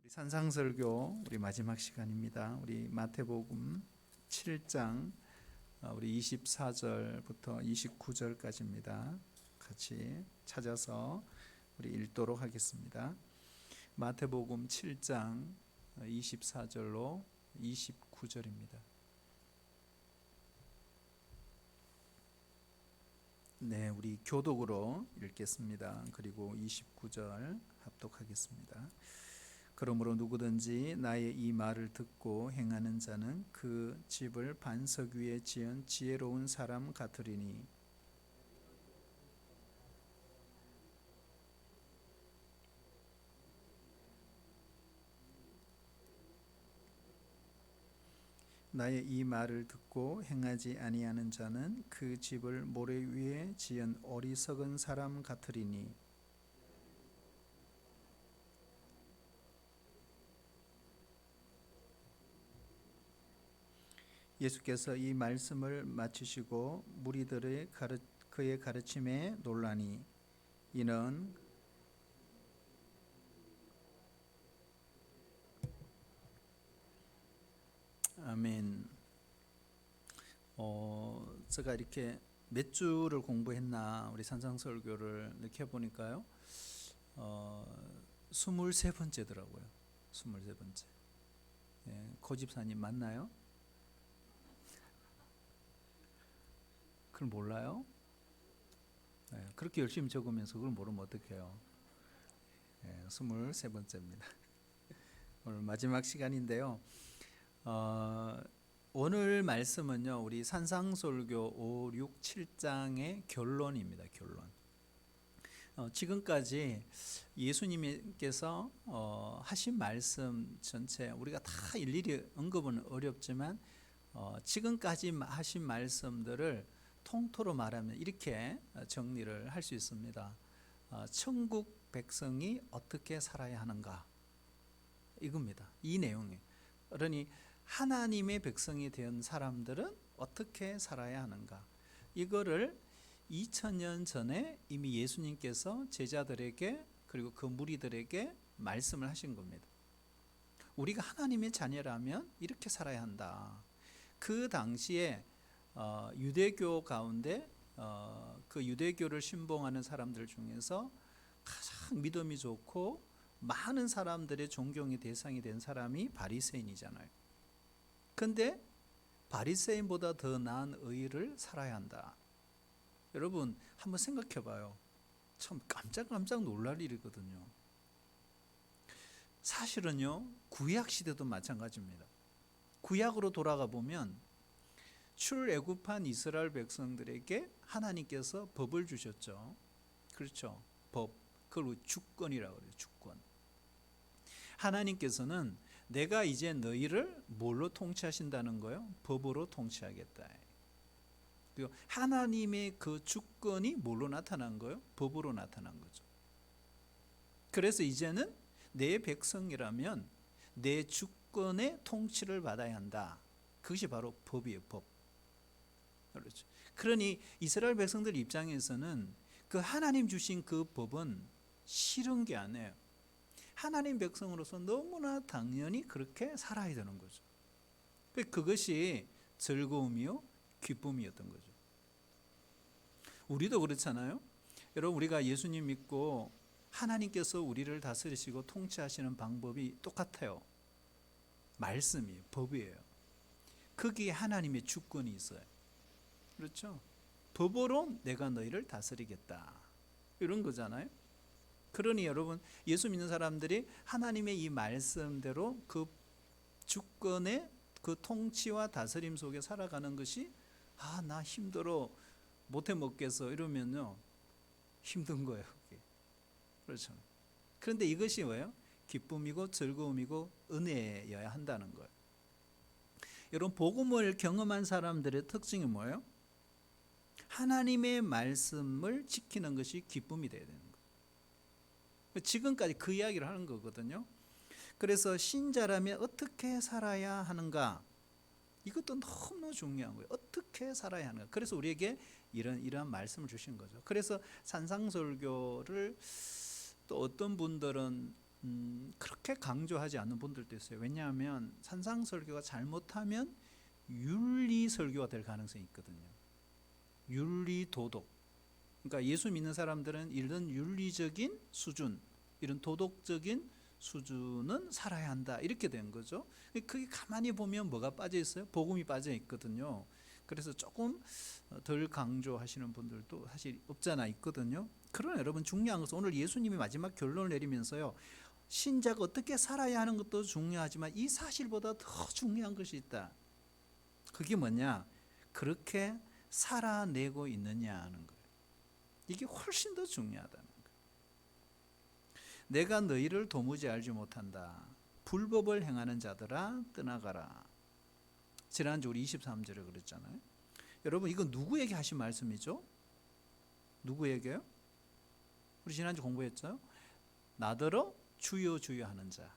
산상설교 우리 마지막 시간입니다. 우리 마태복음 7장 우리 24절부터 29절까지입니다. 같이 찾아서 우리 읽도록 하겠습니다. 마태복음 7장 24절로 29절입니다. 네, 우리 교독으로 읽겠습니다. 그리고 29절 합독하겠습니다. 그러므로 누구든지 나의 이 말을 듣고 행하는 자는 그 집을 반석 위에 지은 지혜로운 사람 같으리니 나의 이 말을 듣고 행하지 아니하는 자는 그 집을 모래 위에 지은 어리석은 사람 같으리니 예수께서 이 말씀을 마치시고 무리들의 그의 가르침에 놀라니 이는 아멘. 제가 이렇게 몇 주를 공부했나 우리 산상설교를 이렇게 해보니까요 23번째더라고요. 23번째. 예, 고집사님 맞나요? 그걸 몰라요? 네, 그렇게 열심히 적으면서 그걸 모르면 어떡해요. 네, 23번째입니다. 오늘 마지막 시간인데요. 오늘 말씀은요, 우리 산상설교 5, 6, 7장의 결론입니다. 결론. 지금까지 예수님께서 하신 말씀 전체 우리가 다 일일이 언급은 어렵지만 지금까지 하신 말씀들을 통틀어 말하면 이렇게 정리를 할 수 있습니다. 천국 백성이 어떻게 살아야 하는가 이겁니다. 이 내용이. 그러니 하나님의 백성이 된 사람들은 어떻게 살아야 하는가 이거를 2000년 전에 이미 예수님께서 제자들에게 그리고 그 무리들에게 말씀을 하신 겁니다. 우리가 하나님의 자녀라면 이렇게 살아야 한다. 그 당시에 유대교 가운데 그 유대교를 신봉하는 사람들 중에서 가장 믿음이 좋고 많은 사람들의 존경의 대상이 된 사람이 바리새인이잖아요. 근데 바리새인보다 더 나은 의를 살아야 한다. 여러분 한번 생각해 봐요. 참 깜짝 놀랄 일이거든요. 사실은요 구약 시대도 마찬가지입니다. 구약으로 돌아가 보면 출애굽한 이스라엘 백성들에게 하나님께서 법을 주셨죠. 그렇죠. 법. 그걸 주권이라고 그래요. 주권. 하나님께서는 내가 이제 너희를 뭘로 통치하신다는 거예요? 법으로 통치하겠다. 그리고 하나님의 그 주권이 뭘로 나타난 거예요? 법으로 나타난 거죠. 그래서 이제는 내 백성이라면 내 주권의 통치를 받아야 한다. 그것이 바로 법이에요. 법. 그렇죠. 그러니 이스라엘 백성들 입장에서는 그 하나님 주신 그 법은 싫은 게 아니에요. 하나님 백성으로서 너무나 당연히 그렇게 살아야 되는 거죠. 그것이 즐거움이요 기쁨이었던 거죠. 우리도 그렇잖아요. 여러분 우리가 예수님 믿고 하나님께서 우리를 다스리시고 통치하시는 방법이 똑같아요. 말씀이에요. 법이에요. 거기에 하나님의 주권이 있어요. 그렇죠? 법으로 내가 너희를 다스리겠다. 이런 거잖아요. 그러니 여러분 예수 믿는 사람들이 하나님의 이 말씀대로 그 주권의 그 통치와 다스림 속에 살아가는 것이 나 힘들어 못해 먹겠어 이러면요 힘든 거예요. 그게. 그렇죠. 그런데 이것이 뭐예요? 기쁨이고 즐거움이고 은혜여야 한다는 거예요. 여러분 복음을 경험한 사람들의 특징이 뭐예요? 하나님의 말씀을 지키는 것이 기쁨이 되어야 되는 거예요. 지금까지 그 이야기를 하는 거거든요. 그래서 신자라면 어떻게 살아야 하는가? 이것도 너무 중요한 거예요. 어떻게 살아야 하는가? 그래서 우리에게 이런 말씀을 주신 거죠. 그래서 산상설교를 또 어떤 분들은 그렇게 강조하지 않는 분들도 있어요. 왜냐하면 산상설교가 잘못하면 윤리설교가 될 가능성이 있거든요. 윤리도덕. 그러니까 예수 믿는 사람들은 이런 윤리적인 수준, 이런 도덕적인 수준은 살아야 한다, 이렇게 된 거죠. 그게 가만히 보면 뭐가 빠져 있어요? 복음이 빠져 있거든요. 그래서 조금 덜 강조하시는 분들도 사실 없잖아 있거든요. 그러나 여러분, 중요한 것은 오늘 예수님이 마지막 결론을 내리면서요, 신자가 어떻게 살아야 하는 것도 중요하지만 이 사실보다 더 중요한 것이 있다. 그게 뭐냐? 그렇게 살아내고 있느냐 하는 거예요. 이게 훨씬 더 중요하다는 거예요. 내가 너희를 도무지 알지 못한다. 불법을 행하는 자들아 떠나가라. 지난주 우리 23절에 그랬잖아요. 여러분, 이거 누구에게 하신 말씀이죠? 누구에게요? 우리 지난주 공부했죠? 나더러 주여 주여 하는 자.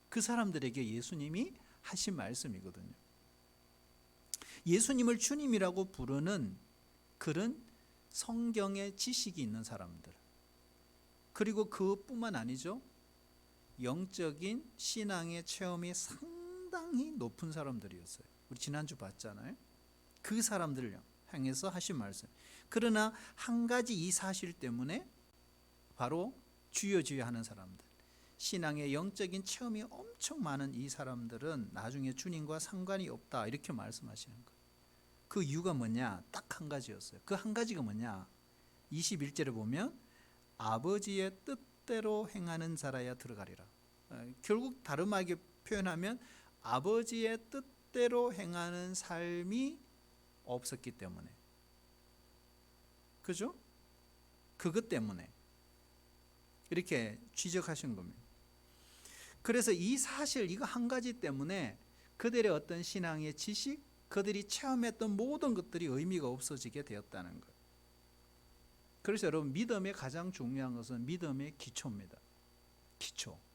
그 사람들에게 예수님이 하신 말씀이거든요. 예수님을 주님이라고 부르는 그런 성경의 지식이 있는 사람들, 그리고 그뿐만 아니죠, 영적인 신앙의 체험이 상당히 높은 사람들이었어요. 우리 지난주 봤잖아요. 그 사람들을 향해서 하신 말씀. 그러나 한 가지 이 사실 때문에 바로 주여 주여 하는 사람들, 신앙의 영적인 체험이 엄청 많은 이 사람들은 나중에 주님과 상관이 없다, 이렇게 말씀하시는 거예요. 그 이유가 뭐냐? 딱 한 가지였어요. 그 한 가지가 뭐냐? 21절에 보면 아버지의 뜻대로 행하는 자라야 들어가리라. 결국 다름하게 표현하면 아버지의 뜻대로 행하는 삶이 없었기 때문에, 그죠? 그것 때문에 이렇게 지적하신 겁니다. 그래서 이 사실, 이거 한 가지 때문에 그들의 어떤 신앙의 지식, 그들이 체험했던 모든 것들이 의미가 없어지게 되었다는 거예요. 그래서 여러분, 믿음의 가장 중요한 것은 믿음의 기초입니다.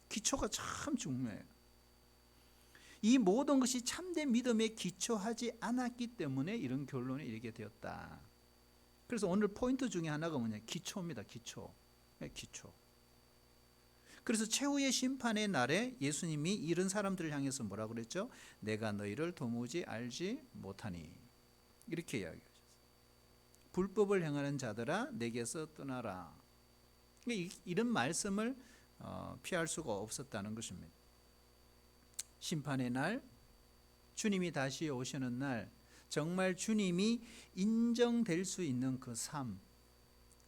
기초가 참 중요해요. 이 모든 것이 참된 믿음에 기초하지 않았기 때문에 이런 결론에 이르게 되었다. 그래서 오늘 포인트 중에 하나가 뭐냐? 기초입니다. 기초. 그래서 최후의 심판의 날에 예수님이 이런 사람들을 향해서 뭐라 그랬죠? 내가 너희를 도무지 알지 못하니, 이렇게 이야기하셨어요. 불법을 행하는 자들아 내게서 떠나라. 이런 말씀을 피할 수가 없었다는 것입니다. 심판의 날, 주님이 다시 오시는 날, 정말 주님이 인정될 수 있는 그 삶,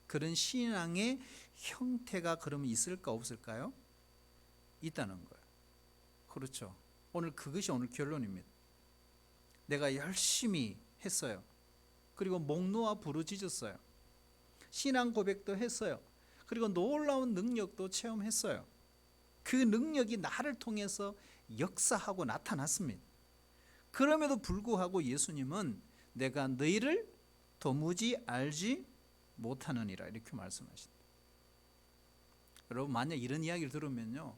그런 신앙의 형태가 그러면 있을까 없을까요? 있다는 거예요. 그렇죠. 그것이 오늘 결론입니다. 내가 열심히 했어요. 그리고 목 놓아 부르짖었어요. 신앙 고백도 했어요. 그리고 놀라운 능력도 체험했어요. 그 능력이 나를 통해서 역사하고 나타났습니다. 그럼에도 불구하고 예수님은 내가 너희를 도무지 알지 못하느니라, 이렇게 말씀하신다. 여러분, 만약 이런 이야기를 들으면요,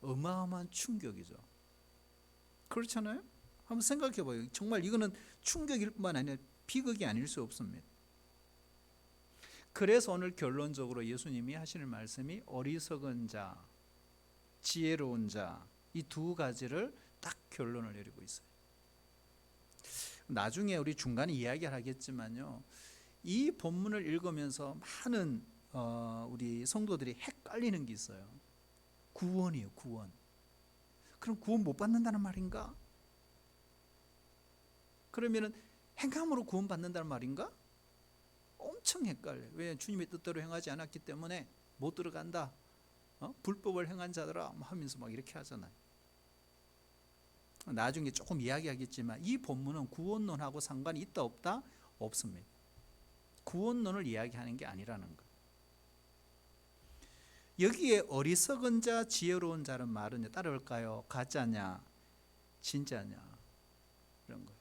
어마어마한 충격이죠. 그렇잖아요? 한번 생각해 봐요. 정말 이거는 충격일 뿐만 아니라 비극이 아닐 수 없습니다. 그래서 오늘 결론적으로 예수님이 하시는 말씀이 어리석은 자, 지혜로운 자, 이 두 가지를 딱 결론을 내리고 있어요. 나중에 우리 중간에 이야기를 하겠지만요, 이 본문을 읽으면서 많은 우리 성도들이 헷갈리는 게 있어요. 구원이에요, 구원. 그럼 구원 못 받는다는 말인가? 그러면은 행함으로 구원 받는다는 말인가? 엄청 헷갈려요. 왜? 주님의 뜻대로 행하지 않았기 때문에 못 들어간다. 불법을 행한 자들아 하면서 막 이렇게 하잖아요. 나중에 조금 이야기하겠지만 이 본문은 구원론하고 상관이 있다 없다? 없습니다. 구원론을 이야기하는 게 아니라는 거예요. 여기에 어리석은 자, 지혜로운 자는 말은 따라올까요? 가짜냐, 진짜냐, 이런 거예요.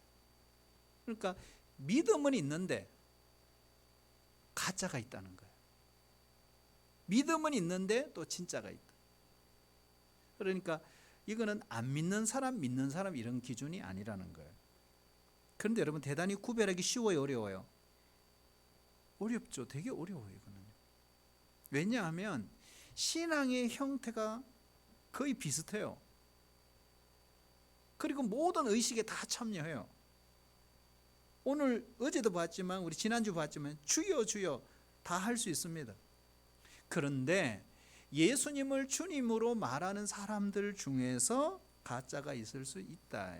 그러니까 믿음은 있는데 가짜가 있다는 거예요. 믿음은 있는데 또 진짜가 있다. 그러니까 이거는 안 믿는 사람, 믿는 사람, 이런 기준이 아니라는 거예요. 그런데 여러분, 대단히 구별하기 쉬워요, 어려워요? 어렵죠. 되게 어려워요, 이거는. 왜냐하면 신앙의 형태가 거의 비슷해요. 그리고 모든 의식에 다 참여해요. 오늘 어제도 봤지만 우리 지난주 봤지만 주여 주여 다 할 수 있습니다. 그런데 예수님을 주님으로 말하는 사람들 중에서 가짜가 있을 수 있다.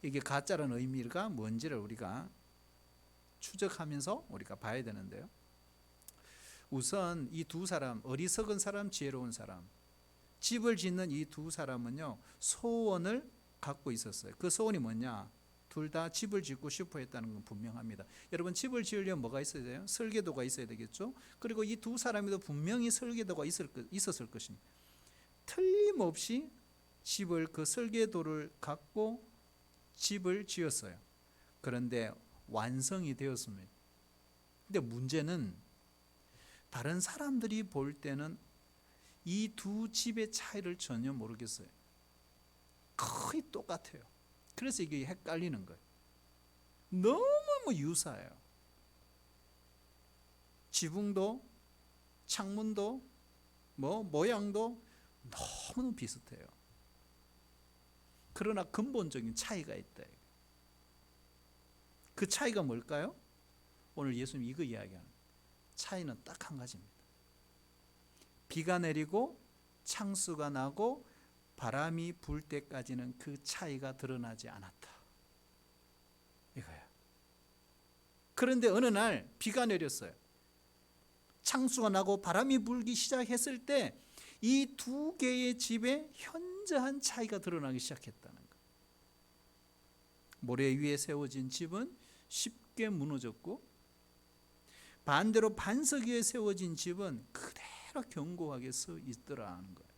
이게 가짜라는 의미가 뭔지를 우리가 추적하면서 우리가 봐야 되는데요. 우선 이 두 사람, 어리석은 사람, 지혜로운 사람, 집을 짓는 이 두 사람은요, 소원을 갖고 있었어요. 그 소원이 뭐냐? 둘 다 집을 짓고 싶어 했다는 건 분명합니다. 여러분, 집을 지으려면 뭐가 있어야 돼요? 설계도가 있어야 되겠죠. 그리고 이 두 사람에도 분명히 설계도가 있었을 것입니다. 틀림없이 집을, 그 설계도를 갖고 집을 지었어요. 그런데 완성이 되었습니다. 근데 문제는 다른 사람들이 볼 때는 이 두 집의 차이를 전혀 모르겠어요. 거의 똑같아요. 그래서 이게 헷갈리는 거예요. 너무 유사해요. 지붕도 창문도 모양도 너무 비슷해요. 그러나 근본적인 차이가 있다. 그 차이가 뭘까요? 오늘 예수님 이거 이야기하는 차이는 딱 한 가지입니다. 비가 내리고 창수가 나고 바람이 불 때까지는 그 차이가 드러나지 않았다. 이거야. 그런데 어느 날 비가 내렸어요. 창수가 나고 바람이 불기 시작했을 때 이 두 개의 집에 현저한 차이가 드러나기 시작했다는 거예요. 모래 위에 세워진 집은 쉽게 무너졌고, 반대로 반석 위에 세워진 집은 그대로 견고하게 서 있더라는 거예요.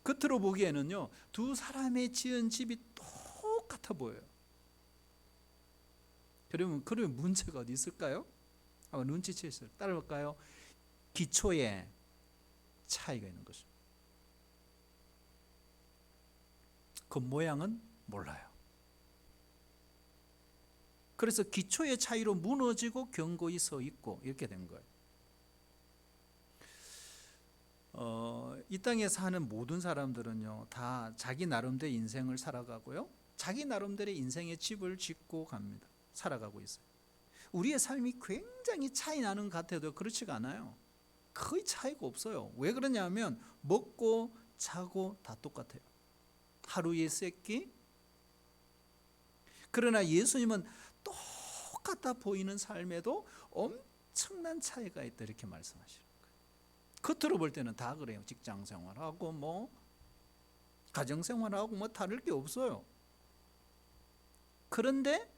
겉으로 보기에는요, 두 사람의 지은 집이 똑같아 보여요. 그러면 문제가 어디 있을까요? 한번 눈치채세요. 따라볼까요? 기초에 차이가 있는 것입니다. 그 모양은 몰라요. 그래서 기초의 차이로 무너지고 견고히 서 있고 이렇게 된 거예요. 이 땅에 사는 모든 사람들은요, 다 자기 나름대로 인생을 살아가고요, 자기 나름대로의 인생의 집을 짓고 갑니다. 살아가고 있어요. 우리의 삶이 굉장히 차이 나는 것 같아도 그렇지가 않아요. 거의 차이가 없어요. 왜 그러냐면 먹고 자고 다 똑같아요. 하루의 세끼. 그러나 예수님은 똑같아 보이는 삶에도 엄청난 차이가 있다 이렇게 말씀하시는 거예요. 겉으로 볼 때는 다 그래요. 직장 생활하고 가정 생활하고 다를 게 없어요. 그런데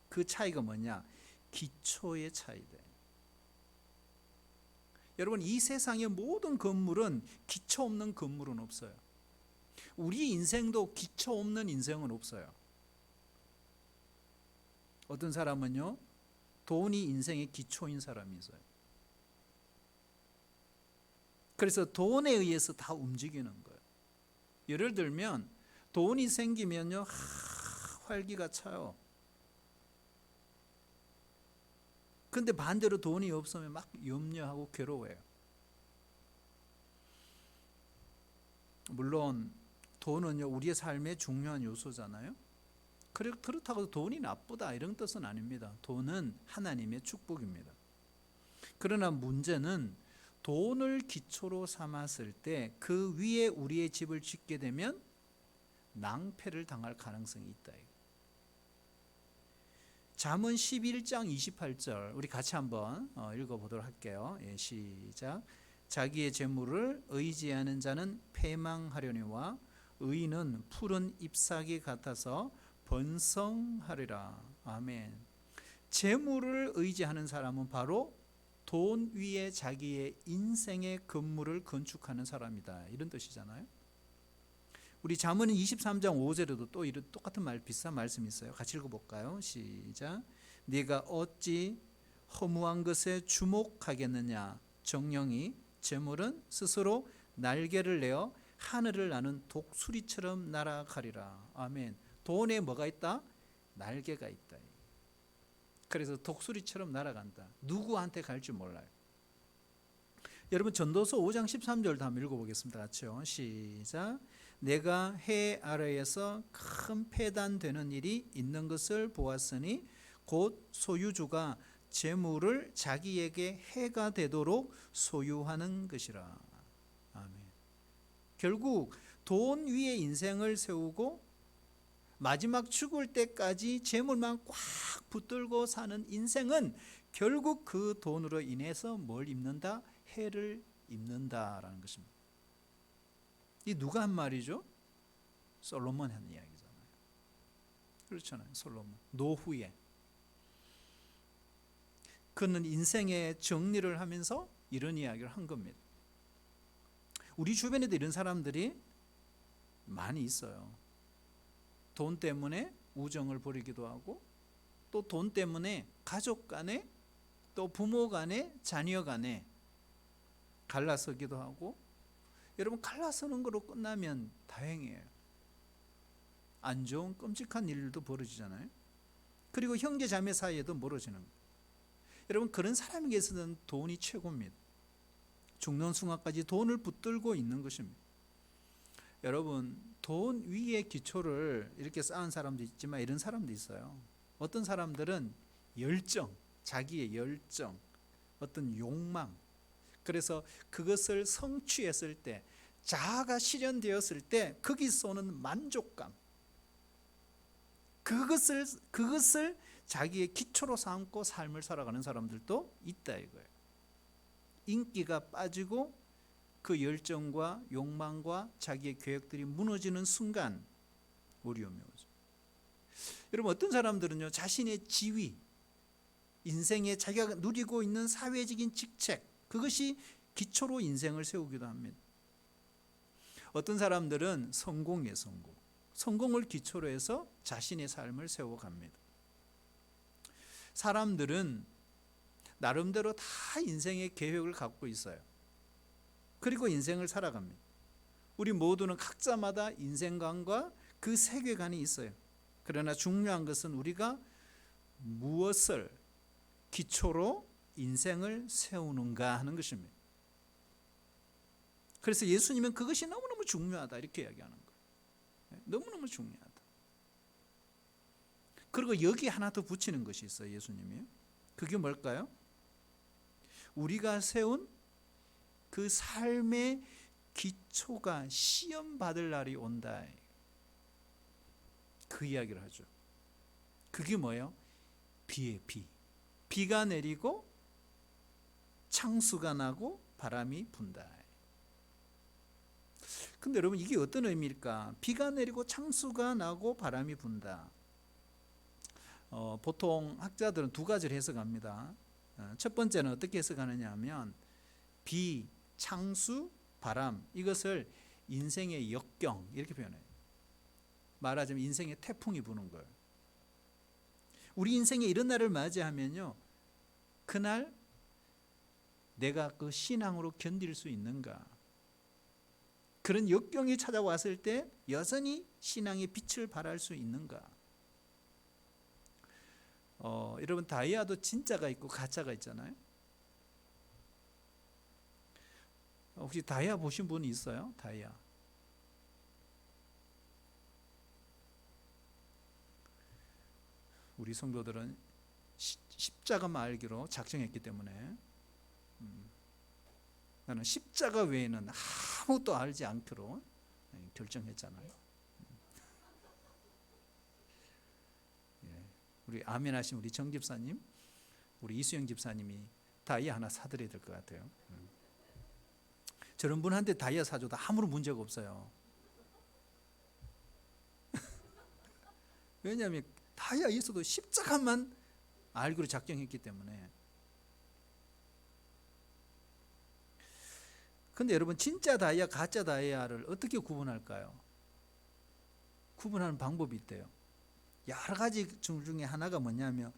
그 차이가 뭐냐? 기초의 차이다. 여러분, 이 세상의 모든 건물은 기초 없는 건물은 없어요. 우리 인생도 기초 없는 인생은 없어요. 어떤 사람은요, 돈이 인생의 기초인 사람이 있어요. 그래서 돈에 의해서 다 움직이는 거예요. 예를 들면 돈이 생기면요, 활기가 차요. 근데 반대로 돈이 없으면 막 염려하고 괴로워해요. 물론 돈은요, 우리의 삶의 중요한 요소잖아요. 그렇다고 돈이 나쁘다 이런 뜻은 아닙니다. 돈은 하나님의 축복입니다. 그러나 문제는 돈을 기초로 삼았을 때 그 위에 우리의 집을 짓게 되면 낭패를 당할 가능성이 있다. 잠언 11장 28절 우리 같이 한번 읽어보도록 할게요. 시작. 자기의 재물을 의지하는 자는 패망하려니와 의인은 푸른 잎사귀 같아서 번성하리라. 아멘. 재물을 의지하는 사람은 바로 돈 위에 자기의 인생의 건물을 건축하는 사람이다. 이런 뜻이잖아요. 우리 잠언 23장 5절에도 또 이런 똑같은 비슷한 말씀이 있어요. 같이 읽어볼까요? 시작. 네가 어찌 허무한 것에 주목하겠느냐? 정령이 재물은 스스로 날개를 내어 하늘을 나는 독수리처럼 날아가리라. 아멘. 돈에 뭐가 있다? 날개가 있다. 그래서 독수리처럼 날아간다. 누구한테 갈지 몰라요. 여러분 전도서 5장 13절도 한번 읽어보겠습니다. 같이요. 시작. 내가 해 아래에서 큰 패단되는 일이 있는 것을 보았으니 곧 소유주가 재물을 자기에게 해가 되도록 소유하는 것이라. 아멘. 결국 돈 위에 인생을 세우고 마지막 죽을 때까지 재물만 꽉 붙들고 사는 인생은 결국 그 돈으로 인해서 뭘 입는다? 해를 입는다라는 것입니다. 이 누가 한 말이죠? 솔로몬 한 이야기잖아요. 그렇잖아요. 솔로몬 노후에 그는 인생의 정리를 하면서 이런 이야기를 한 겁니다. 우리 주변에도 이런 사람들이 많이 있어요. 돈 때문에 우정을 버리기도 하고, 또 돈 때문에 가족 간에, 또 부모 간에, 자녀 간에 갈라서기도 하고. 여러분, 갈라서는 거로 끝나면 다행이에요. 안 좋은 끔찍한 일도 벌어지잖아요. 그리고 형제 자매 사이에도 멀어지는 거예요. 여러분, 그런 사람에게서는 돈이 최고입니다. 죽는 순간까지 돈을 붙들고 있는 것입니다. 여러분, 돈 위에 기초를 이렇게 쌓은 사람도 있지만 이런 사람도 있어요. 어떤 사람들은 열정, 자기의 열정, 어떤 욕망, 그래서 그것을 성취했을 때, 자아가 실현되었을 때 거기서 오는 만족감, 그것을 자기의 기초로 삼고 삶을 살아가는 사람들도 있다 이거예요. 인기가 빠지고 그 열정과 욕망과 자기의 계획들이 무너지는 순간 어려움이 오죠. 여러분, 어떤 사람들은요, 자신의 지위, 인생에 자기가 누리고 있는 사회적인 직책, 그것이 기초로 인생을 세우기도 합니다. 어떤 사람들은 성공이에요. 성공을 기초로 해서 자신의 삶을 세워갑니다. 사람들은 나름대로 다 인생의 계획을 갖고 있어요. 그리고 인생을 살아갑니다. 우리 모두는 각자마다 인생관과 그 세계관이 있어요. 그러나 중요한 것은 우리가 무엇을 기초로 인생을 세우는가 하는 것입니다. 그래서 예수님은 그것이 너무너무 중요하다 이렇게 이야기하는 거예요. 너무너무 중요하다. 그리고 여기 하나 더 붙이는 것이 있어요. 예수님이. 그게 뭘까요? 우리가 세운 그 삶의 기초가 시험받을 날이 온다. 그 이야기를 하죠. 그게 뭐예요? 비의 비. 비가 내리고 창수가 나고 바람이 분다. 근데 여러분, 이게 어떤 의미일까? 비가 내리고 창수가 나고 바람이 분다. 보통 학자들은 두 가지를 해석합니다. 첫 번째는 어떻게 해석하느냐 하면 비, 창수, 바람, 이것을 인생의 역경 이렇게 표현해요. 말하자면 인생의 태풍이 부는 거예요. 우리 인생에 이런 날을 맞이하면요, 그날 내가 그 신앙으로 견딜 수 있는가, 그런 역경이 찾아왔을 때 여전히 신앙의 빛을 발할 수 있는가. 여러분, 다이아도 진짜가 있고 가짜가 있잖아요. 혹시 다이아 보신 분 있어요? 다이아. 우리 성도들은 십자가만 알기로 작정했기 때문에 나는 십자가 외에는 아무것도 알지 않기로 결정했잖아요. 우리 아멘 하신 우리 정 집사님, 우리 이수영 집사님이 다이아 하나 사드려야 될 것 같아요. 저런 분한테 다이아 사줘도 아무런 문제가 없어요. 왜냐하면 다이아에 있어도 십자가만 알기로 작정했기 때문에. 근데 여러분, 진짜 다이아, 가짜 다이아를 어떻게 구분할까요? 구분하는 방법이 있대요. 여러 가지 중에 하나가 뭐냐면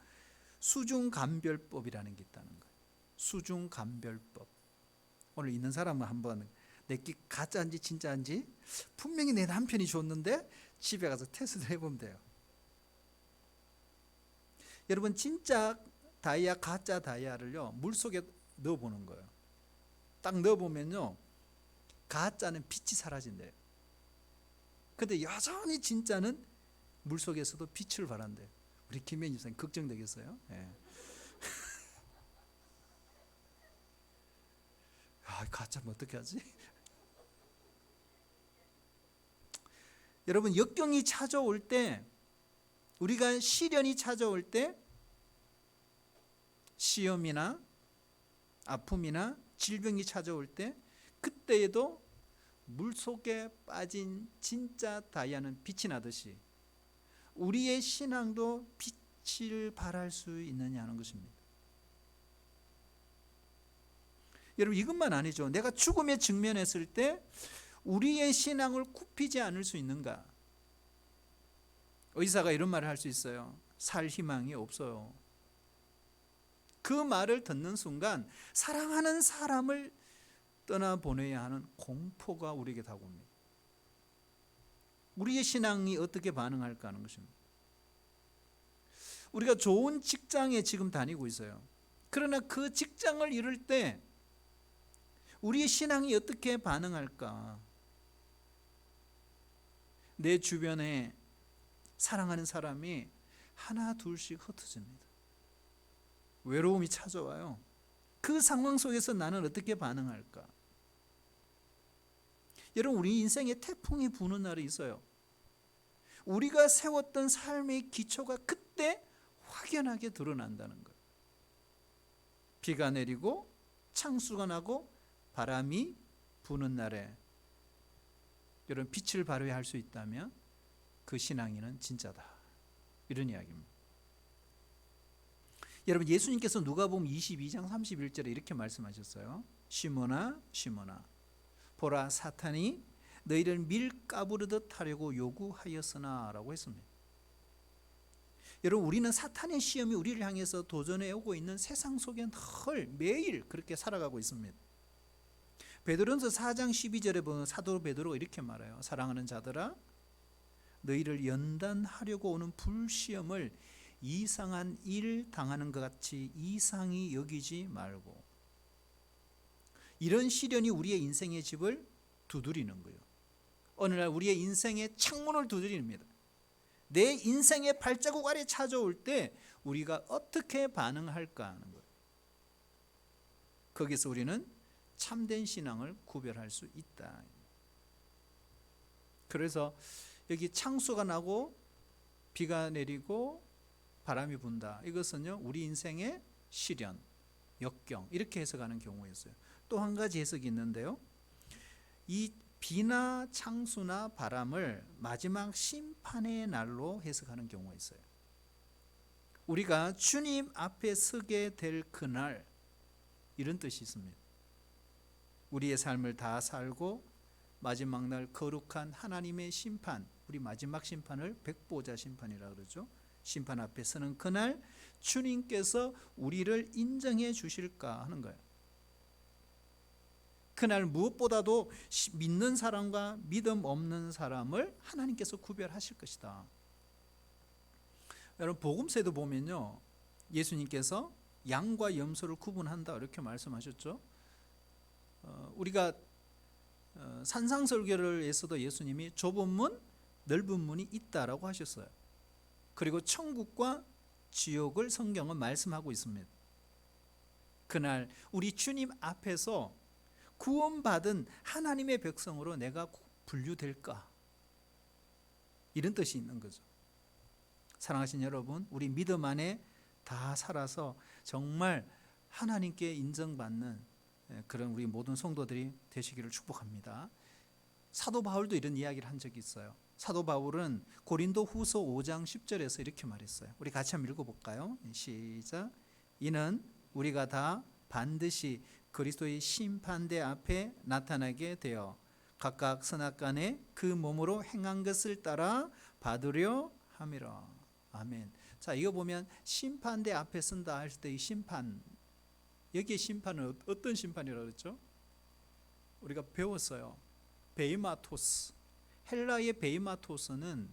수중감별법이라는 게 있다는 거예요. 수중감별법. 오늘 있는 사람은 한번 내게 가짜인지 진짜인지 분명히 내 남편이 줬는데 집에 가서 테스트를 해보면 돼요. 여러분, 진짜 다이아, 가짜 다이아를요, 물속에 넣어보는 거예요. 딱 넣어보면요, 가짜는 빛이 사라진대요. 근데 여전히 진짜는 물속에서도 빛을 발한대요. 우리 김현희 선생님 걱정되겠어요? 예. 가짜면 어떻게 하지? 여러분, 역경이 찾아올 때, 우리가 시련이 찾아올 때, 시험이나 아픔이나 질병이 찾아올 때, 그때에도 물속에 빠진 진짜 다이아는 빛이 나듯이 우리의 신앙도 빛을 발할 수 있느냐는 것입니다. 여러분, 이것만 아니죠. 내가 죽음에 직면했을 때 우리의 신앙을 굽히지 않을 수 있는가? 의사가 이런 말을 할 수 있어요. 살 희망이 없어요. 그 말을 듣는 순간 사랑하는 사람을 떠나보내야 하는 공포가 우리에게 다가옵니다. 우리의 신앙이 어떻게 반응할까 하는 것입니다. 우리가 좋은 직장에 지금 다니고 있어요. 그러나 그 직장을 잃을 때 우리의 신앙이 어떻게 반응할까? 내 주변에 사랑하는 사람이 하나 둘씩 흩어집니다. 외로움이 찾아와요. 그 상황 속에서 나는 어떻게 반응할까? 여러분, 우리 인생에 태풍이 부는 날이 있어요. 우리가 세웠던 삶의 기초가 그때 확연하게 드러난다는 거예요. 비가 내리고 창수가 나고 바람이 부는 날에 여러분, 빛을 발휘할 수 있다면 그 신앙인은 진짜다, 이런 이야기입니다. 여러분, 예수님께서 누가복음 22장 31절에 이렇게 말씀하셨어요. 시몬아 시몬아, 보라, 사탄이 너희를 밀가부르듯 하려고 요구하였으나 라고 했습니다. 여러분, 우리는 사탄의 시험이 우리를 향해서 도전해 오고 있는 세상 속에 늘 매일 그렇게 살아가고 있습니다. 베드로전서 4장 12절에 보면 사도 베드로가 이렇게 말해요. 사랑하는 자들아, 너희를 연단하려고 오는 불시험을 이상한 일 당하는 것 같이 이상히 여기지 말고. 이런 시련이 우리의 인생의 집을 두드리는 거예요. 어느 날 우리의 인생의 창문을 두드립니다. 내 인생의 발자국 아래 찾아올 때 우리가 어떻게 반응할까 하는 거예요. 거기서 우리는 참된 신앙을 구별할 수 있다. 그래서 여기 창수가 나고 비가 내리고 바람이 분다. 이것은요, 우리 인생의 시련, 역경, 이렇게 해석하는 경우였어요. 또 한 가지 해석이 있는데요. 이 비나 창수나 바람을 마지막 심판의 날로 해석하는 경우가 있어요. 우리가 주님 앞에 서게 될 그날, 이런 뜻이 있습니다. 우리의 삶을 다 살고 마지막 날 거룩한 하나님의 심판, 우리 마지막 심판을 백보자 심판이라고 그러죠. 심판 앞에 서는 그날 주님께서 우리를 인정해 주실까 하는 거예요. 그날 무엇보다도 믿는 사람과 믿음 없는 사람을 하나님께서 구별하실 것이다. 여러분, 복음서에도 보면요, 예수님께서 양과 염소를 구분한다 이렇게 말씀하셨죠. 우리가 산상설교를 해서도 예수님이 좁은 문, 넓은 문이 있다라고 하셨어요. 그리고 천국과 지옥을 성경은 말씀하고 있습니다. 그날 우리 주님 앞에서 구원받은 하나님의 백성으로 내가 분류될까? 이런 뜻이 있는 거죠. 사랑하신 여러분, 우리 믿음 안에 다 살아서 정말 하나님께 인정받는 그런 우리 모든 성도들이 되시기를 축복합니다. 사도 바울도 이런 이야기를 한 적이 있어요. 사도 바울은 고린도 후서 5장 10절에서 이렇게 말했어요. 우리 같이 한번 읽어볼까요? 시작. 이는 우리가 다 반드시 그리스도의 심판대 앞에 나타나게 되어 각각 선악간에 그 몸으로 행한 것을 따라 받으려 함이라. 아멘. 자, 이거 보면 심판대 앞에 선다 할 때 이 심판, 여기에 심판은 어떤 심판이라고 그랬죠? 우리가 배웠어요. 베이마토스. 헬라의 베이마토스는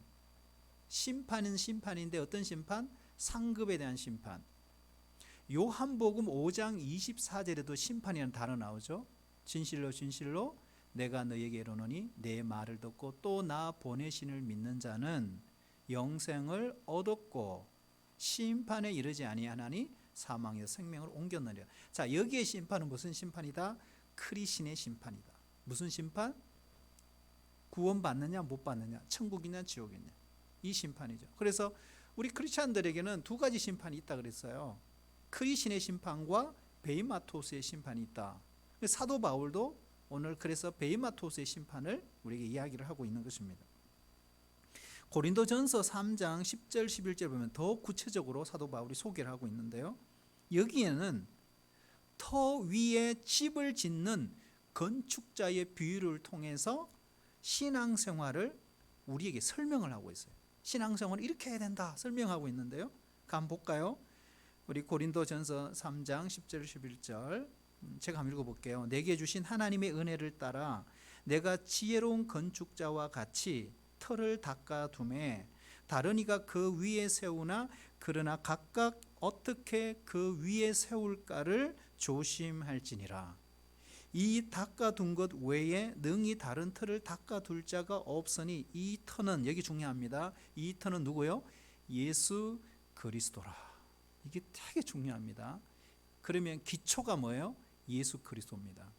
심판은 심판인데 어떤 심판? 상급에 대한 심판. 요한복음 5장 24절에도 심판이라는 단어 나오죠. 진실로 진실로 내가 너에게 이르노니 내 말을 듣고 또 나 보내신을 믿는 자는 영생을 얻었고 심판에 이르지 아니하나니 사망에서 생명을 옮겼느니라. 자, 여기에 심판은 무슨 심판이다? 크리신의 심판이다. 무슨 심판? 구원받느냐 못 받느냐, 천국이냐 지옥이냐, 이 심판이죠. 그래서 우리 크리스찬들에게는 두 가지 심판이 있다 그랬어요. 크리신의 심판과 베이마토스의 심판이 있다. 사도 바울도 오늘 그래서 베이마토스의 심판을 우리에게 이야기를 하고 있는 것입니다. 고린도전서 3장 10절 11절 보면 더 구체적으로 사도 바울이 소개를 하고 있는데요, 여기에는 터 위에 집을 짓는 건축자의 비유를 통해서 신앙생활을 우리에게 설명을 하고 있어요. 신앙생활을 이렇게 해야 된다 설명하고 있는데요, 한번 볼까요? 우리 고린도전서 3장 10절 11절 제가 한번 읽어볼게요. 내게 주신 하나님의 은혜를 따라 내가 지혜로운 건축자와 같이 터를 닦아두매 다른 이가 그 위에 세우나 그러나 각각 어떻게 그 위에 세울까를 조심할지니라. 이 닦아둔 것 외에 능히 다른 터를 닦아둘 자가 없으니 이 터는, 여기 중요합니다, 이 터는 누구요? 예수 그리스도라. 이게 되게 중요합니다. 그러면 기초가 뭐예요? 예수 그리스도입니다.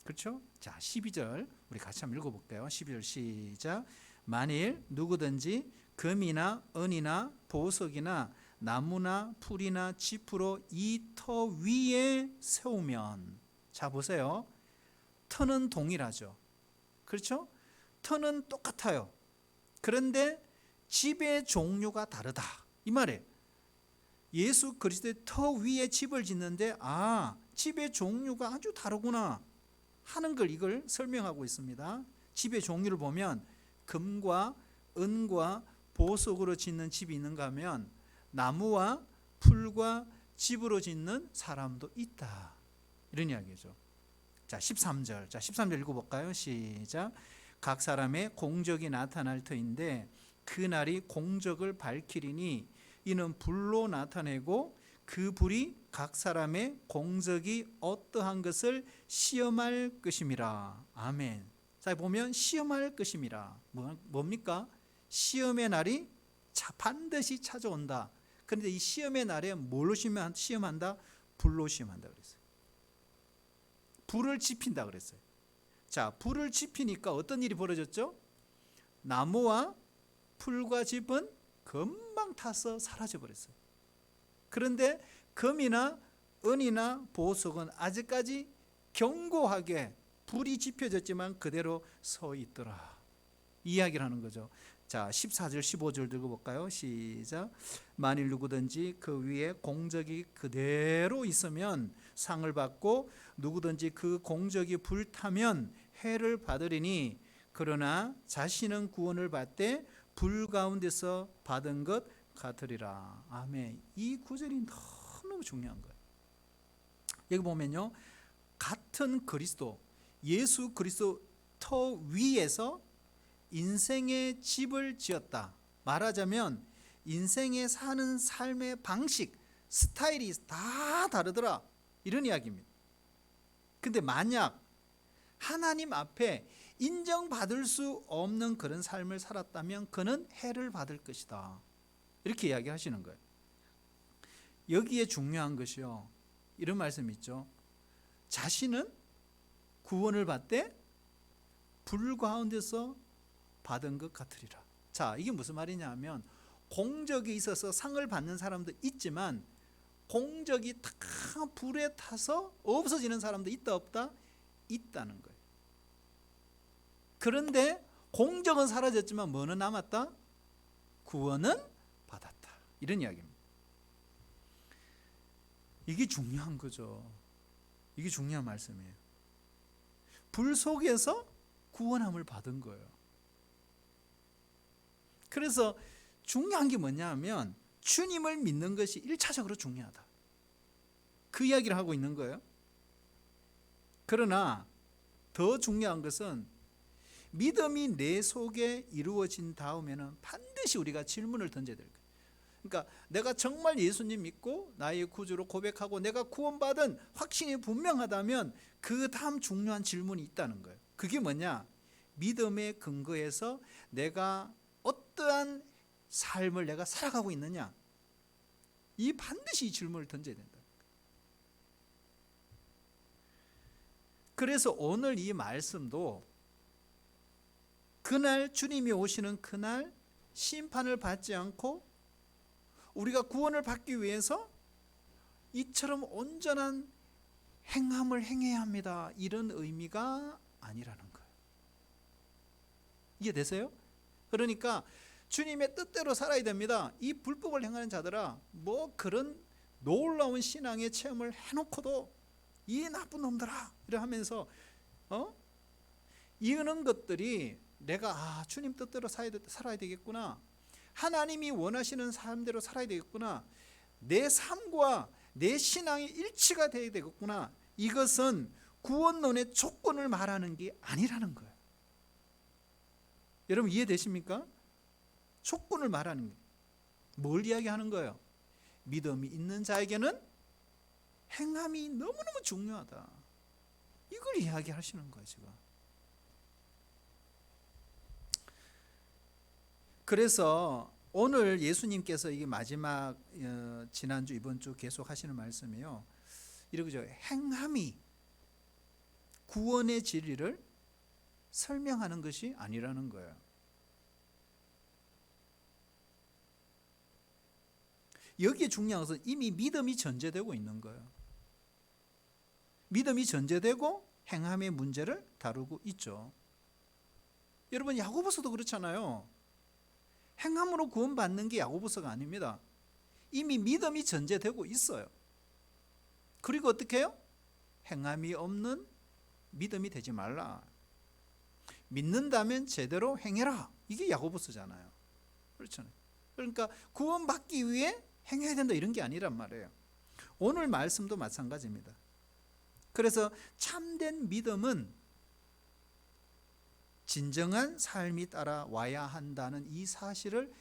그렇죠? 자, 12절 우리 같이 한번 읽어볼게요. 12절 시작. 만일 누구든지 금이나 은이나 보석이나 나무나 풀이나 짚으로 이 터 위에 세우면, 자 보세요, 터는 동일하죠. 그렇죠? 터는 똑같아요. 그런데 집의 종류가 다르다, 이 말이에요. 예수 그리스도의 터 위에 집을 짓는데 집의 종류가 아주 다르구나 하는 걸 이걸 설명하고 있습니다. 집의 종류를 보면 금과 은과 보석으로 짓는 집이 있는가 하면 나무와 풀과 집으로 짓는 사람도 있다, 이런 이야기죠. 자, 13절. 자, 13절 읽어볼까요? 시작. 각 사람의 공적이 나타날 터인데 그날이 공적을 밝히리니 이는 불로 나타내고 그 불이 각 사람의 공적이 어떠한 것을 시험할 것임이라. 아멘. 자, 보면 시험할 것임이라. 뭡니까? 시험의 날이 반드시 찾아온다. 그런데 이 시험의 날에 뭘로 시험한다? 불로 시험한다 그랬어요. 불을 지핀다 그랬어요. 자, 불을 지피니까 어떤 일이 벌어졌죠? 나무와 풀과 짚은 금방 타서 사라져 버렸어요. 그런데 금이나 은이나 보석은 아직까지 견고하게 불이 지펴졌지만 그대로 서 있더라, 이야기를 하는 거죠. 자, 14절 15절 읽어볼까요? 시작. 만일 누구든지 그 위에 공적이 그대로 있으면 상을 받고 누구든지 그 공적이 불타면 해를 받으리니 그러나 자신은 구원을 받되 불 가운데서 받은 것 같으리라. 아멘. 이 구절이 너무 중요한 거예요. 여기 보면요, 같은 그리스도, 예수 그리스도 터 위에서 인생의 집을 지었다. 말하자면 인생에 사는 삶의 방식, 스타일이 다 다르더라, 이런 이야기입니다. 근데 만약 하나님 앞에 인정받을 수 없는 그런 삶을 살았다면 그는 해를 받을 것이다, 이렇게 이야기하시는 거예요. 여기에 중요한 것이요, 이런 말씀 있죠. 자신은 구원을 받되 불 가운데서 받은 것 같으리라. 자, 이게 무슨 말이냐 하면 공적이 있어서 상을 받는 사람도 있지만 공적이 다 불에 타서 없어지는 사람도 있다 없다? 있다는 거예요. 그런데 공적은 사라졌지만 뭐는 남았다? 구원은 받았다, 이런 이야기입니다. 이게 중요한 거죠. 이게 중요한 말씀이에요. 불 속에서 구원함을 받은 거예요. 그래서 중요한 게 뭐냐 하면 주님을 믿는 것이 1차적으로 중요하다, 그 이야기를 하고 있는 거예요. 그러나 더 중요한 것은 믿음이 내 속에 이루어진 다음에는 반드시 우리가 질문을 던져야 될 거예요. 그러니까 내가 정말 예수님 믿고 나의 구주로 고백하고 내가 구원받은 확신이 분명하다면 그 다음 중요한 질문이 있다는 거예요. 그게 뭐냐? 믿음의 근거에서 내가 어떠한 삶을 내가 살아가고 있느냐? 이 반드시 이 질문을 던져야 된다. 그래서 오늘 이 말씀도 그날 주님이 오시는 그날 심판을 받지 않고 우리가 구원을 받기 위해서 이처럼 온전한 행함을 행해야 합니다. 이런 의미가 아니라는 거예요. 이해되세요? 그러니까 주님의 뜻대로 살아야 됩니다. 이 불법을 행하는 자들아, 뭐 그런 놀라운 신앙의 체험을 해놓고도 이 나쁜 놈들아 이래 하면서 이런 것들이 내가 주님 뜻대로 살아야 되겠구나, 하나님이 원하시는 삶대로 살아야 되겠구나, 내 삶과 내 신앙이 일치가 돼야 되겠구나, 이것은 구원론의 조건을 말하는 게 아니라는 거예요. 여러분 이해되십니까? 조건을 말하는 게 뭘 이야기하는 거예요? 믿음이 있는 자에게는 행함이 너무너무 중요하다, 이걸 이야기하시는 거예요 지금. 그래서 오늘 예수님께서 이게 마지막 지난주 이번주 계속 하시는 말씀이요, 이러죠. 행함이 구원의 진리를 설명하는 것이 아니라는 거예요. 여기에 중요한 것은 이미 믿음이 전제되고 있는 거예요. 믿음이 전제되고 행함의 문제를 다루고 있죠. 여러분 야고보서도 그렇잖아요. 행함으로 구원받는 게 야고보서가 아닙니다. 이미 믿음이 전제되고 있어요. 그리고 어떻게 해요? 행함이 없는 믿음이 되지 말라. 믿는다면 제대로 행해라. 이게 야고보서잖아요. 그렇잖아요. 그러니까 구원받기 위해 행해야 된다 이런 게 아니란 말이에요. 오늘 말씀도 마찬가지입니다. 그래서 참된 믿음은 진정한 삶이 따라와야 한다는 이 사실을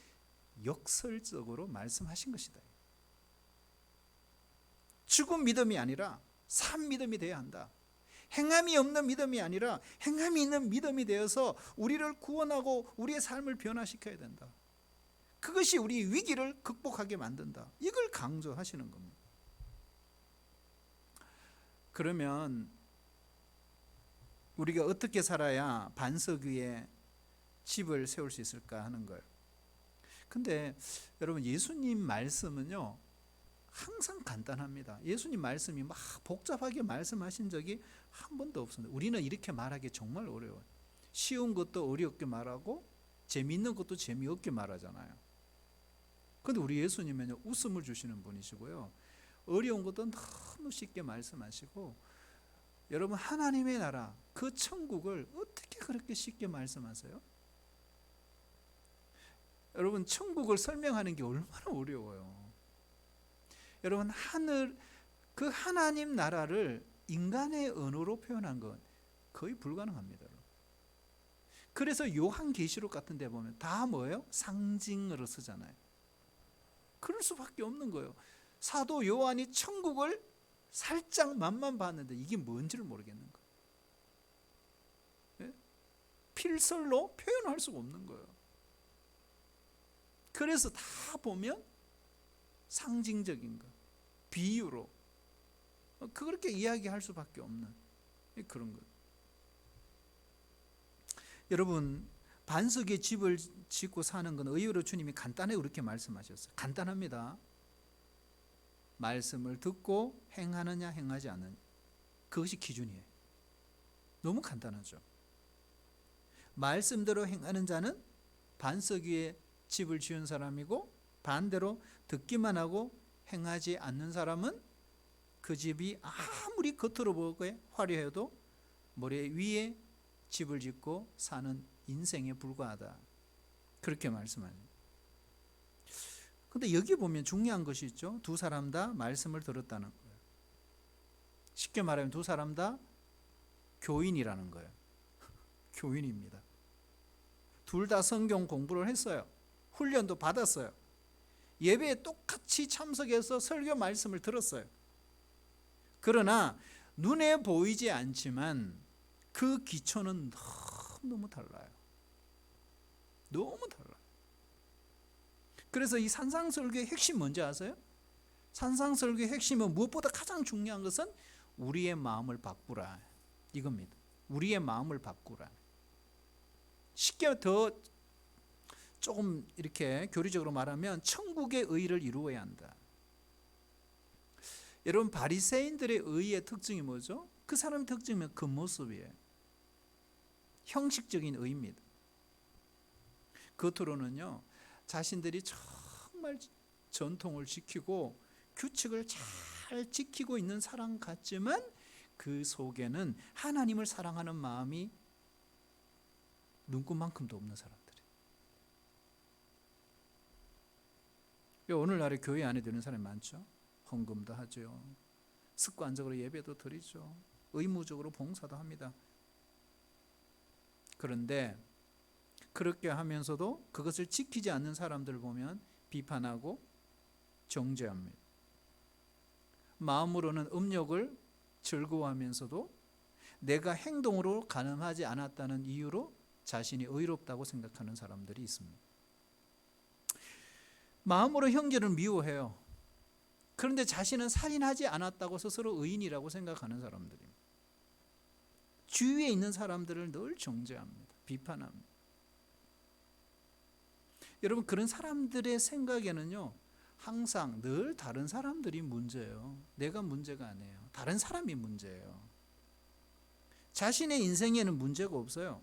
역설적으로 말씀하신 것이다. 죽은 믿음이 아니라 산 믿음이 되어야 한다. 행함이 없는 믿음이 아니라 행함이 있는 믿음이 되어서 우리를 구원하고 우리의 삶을 변화시켜야 된다. 그것이 우리 위기를 극복하게 만든다. 이걸 강조하시는 겁니다. 그러면 우리가 어떻게 살아야 반석 위에 집을 세울 수 있을까 하는 거예요. 근데 여러분 예수님 말씀은요 항상 간단합니다. 예수님 말씀이 막 복잡하게 말씀하신 적이 한 번도 없습니다. 우리는 이렇게 말하기 정말 어려워요. 쉬운 것도 어렵게 말하고 재미있는 것도 재미없게 말하잖아요. 근데 우리 예수님은요 웃음을 주시는 분이시고요, 어려운 것도 너무 쉽게 말씀하시고, 여러분 하나님의 나라 그 천국을 어떻게 그렇게 쉽게 말씀하세요? 여러분 천국을 설명하는 게 얼마나 어려워요. 여러분 그 하나님 나라를 인간의 언어로 표현한 건 거의 불가능합니다. 그래서 요한계시록 같은 데 보면 다 뭐예요? 상징으로 쓰잖아요. 그럴 수밖에 없는 거예요. 사도 요한이 천국을 살짝 맛만 봤는데 이게 뭔지를 모르겠는 거예요. 예? 필설로 표현할 수가 없는 거예요. 그래서 다 보면 상징적인 거, 비유로 그렇게 이야기할 수밖에 없는 그런 거예요. 여러분 반석에 집을 짓고 사는 건 의외로 주님이 간단하게 그렇게 말씀하셨어요. 간단합니다. 말씀을 듣고 행하느냐 행하지 않느냐, 그것이 기준이에요. 너무 간단하죠. 말씀대로 행하는 자는 반석 위에 집을 지은 사람이고, 반대로 듣기만 하고 행하지 않는 사람은 그 집이 아무리 겉으로 보기에 화려해도 모래 위에 집을 짓고 사는 인생에 불과하다, 그렇게 말씀합니다. 근데 여기 보면 중요한 것이 있죠. 두 사람 다 말씀을 들었다는 거예요. 쉽게 말하면 두 사람 다 교인이라는 거예요. 교인입니다. 둘 다 성경 공부를 했어요. 훈련도 받았어요. 예배에 똑같이 참석해서 설교 말씀을 들었어요. 그러나 눈에 보이지 않지만 그 기초는 너무 달라요. 너무 달라요. 그래서 이 산상설교의 핵심 뭔지 아세요? 산상설교의 핵심은 무엇보다 가장 중요한 것은 우리의 마음을 바꾸라, 이겁니다. 우리의 마음을 바꾸라. 쉽게 더 조금 이렇게 교리적으로 말하면 천국의 의를 이루어야 한다. 여러분, 바리새인들의 의의 특징이 뭐죠? 그 사람의 특징은 겉모습이에요. 형식적인 의입니다. 겉으로는요, 자신들이 정말 전통을 지키고 규칙을 잘 지키고 있는 사람 같지만 그 속에는 하나님을 사랑하는 마음이 눈꽃만큼도 없는 사람들이에요. 오늘날에 교회 안에 드는 사람이 많죠. 헌금도 하죠. 습관적으로 예배도 드리죠. 의무적으로 봉사도 합니다. 그런데 그렇게 하면서도 그것을 지키지 않는 사람들을 보면 비판하고 정죄합니다. 마음으로는 음욕을 즐거워하면서도 내가 행동으로 가늠하지 않았다는 이유로 자신이 의롭다고 생각하는 사람들이 있습니다. 마음으로 형제를 미워해요. 그런데 자신은 살인하지 않았다고 스스로 의인이라고 생각하는 사람들입니다. 주위에 있는 사람들을 늘 정죄합니다. 비판합니다. 여러분, 그런 사람들의 생각에는요, 항상 늘 다른 사람들이 문제예요. 내가 문제가 아니에요. 다른 사람이 문제예요. 자신의 인생에는 문제가 없어요.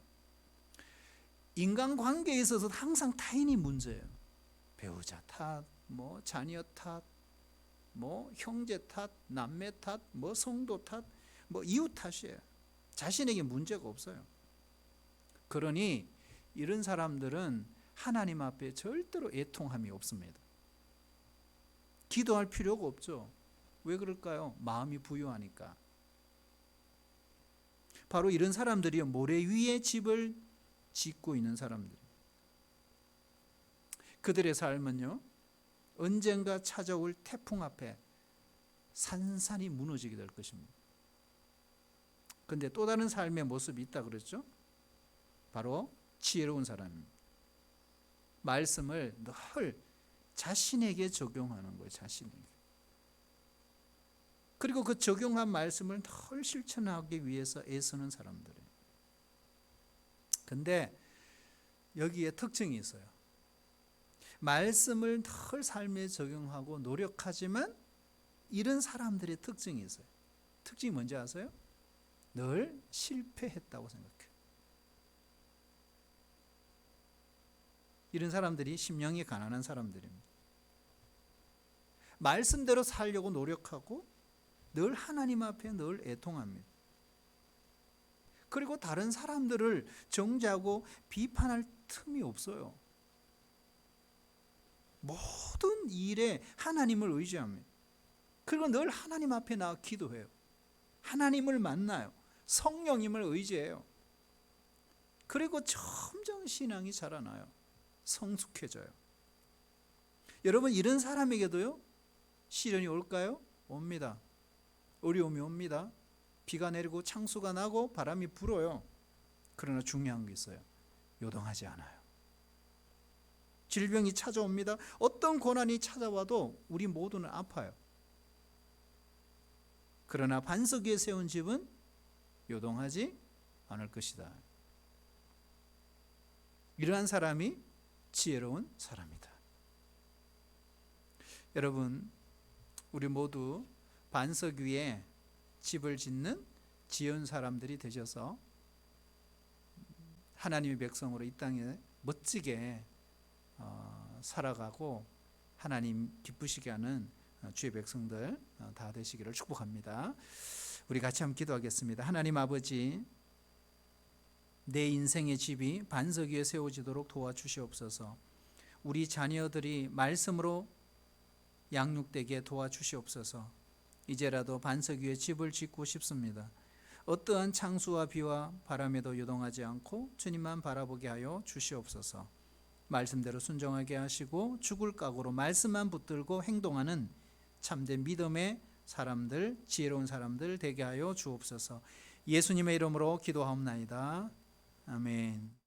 인간관계에 있어서 항상 타인이 문제예요. 배우자 탓, 자녀 탓, 형제 탓, 남매 탓, 성도 탓, 이웃 탓이에요. 자신에게 문제가 없어요. 그러니 이런 사람들은 하나님 앞에 절대로 애통함이 없습니다. 기도할 필요가 없죠. 왜 그럴까요? 마음이 부유하니까. 바로 이런 사람들이 모래 위에 집을 짓고 있는 사람들. 그들의 삶은요, 언젠가 찾아올 태풍 앞에 산산이 무너지게 될 것입니다. 그런데 또 다른 삶의 모습이 있다 그랬죠? 바로 지혜로운 사람입니다. 말씀을 늘 자신에게 적용하는 거예요. 자신에게. 그리고 그 적용한 말씀을 늘 실천하기 위해서 애쓰는 사람들이에요. 근데 여기에 특징이 있어요. 말씀을 늘 삶에 적용하고 노력하지만 이런 사람들의 특징이 있어요. 특징이 뭔지 아세요? 늘 실패했다고 생각해요. 이런 사람들이 심령이 가난한 사람들입니다. 말씀대로 살려고 노력하고 늘 하나님 앞에 늘 애통합니다. 그리고 다른 사람들을 정죄하고 비판할 틈이 없어요. 모든 일에 하나님을 의지합니다. 그리고 늘 하나님 앞에 나와 기도해요. 하나님을 만나요. 성령님을 의지해요. 그리고 점점 신앙이 자라나요. 성숙해져요. 여러분, 이런 사람에게도요, 시련이 올까요? 옵니다. 어려움이 옵니다. 비가 내리고 창수가 나고 바람이 불어요. 그러나 중요한 게 있어요. 요동하지 않아요. 질병이 찾아옵니다. 어떤 고난이 찾아와도 우리 모두는 아파요. 그러나 반석 위에 세운 집은 요동하지 않을 것이다. 이러한 사람이 지혜로운 사람이다. 여러분, 우리 모두 반석 위에 집을 짓는 지혜로운 사람들이 되셔서 하나님의 백성으로 이 땅에 멋지게 살아가고 하나님 기쁘시게 하는 주의 백성들 다 되시기를 축복합니다. 우리 같이 한번 기도하겠습니다. 하나님 아버지, 내 인생의 집이 반석 위에 세워지도록 도와주시옵소서. 우리 자녀들이 말씀으로 양육되게 도와주시옵소서. 이제라도 반석 위에 집을 짓고 싶습니다. 어떠한 창수와 비와 바람에도 요동하지 않고 주님만 바라보게 하여 주시옵소서. 말씀대로 순종하게 하시고 죽을 각오로 말씀만 붙들고 행동하는 참된 믿음의 사람들, 지혜로운 사람들 되게 하여 주옵소서. 예수님의 이름으로 기도하옵나이다. 아멘.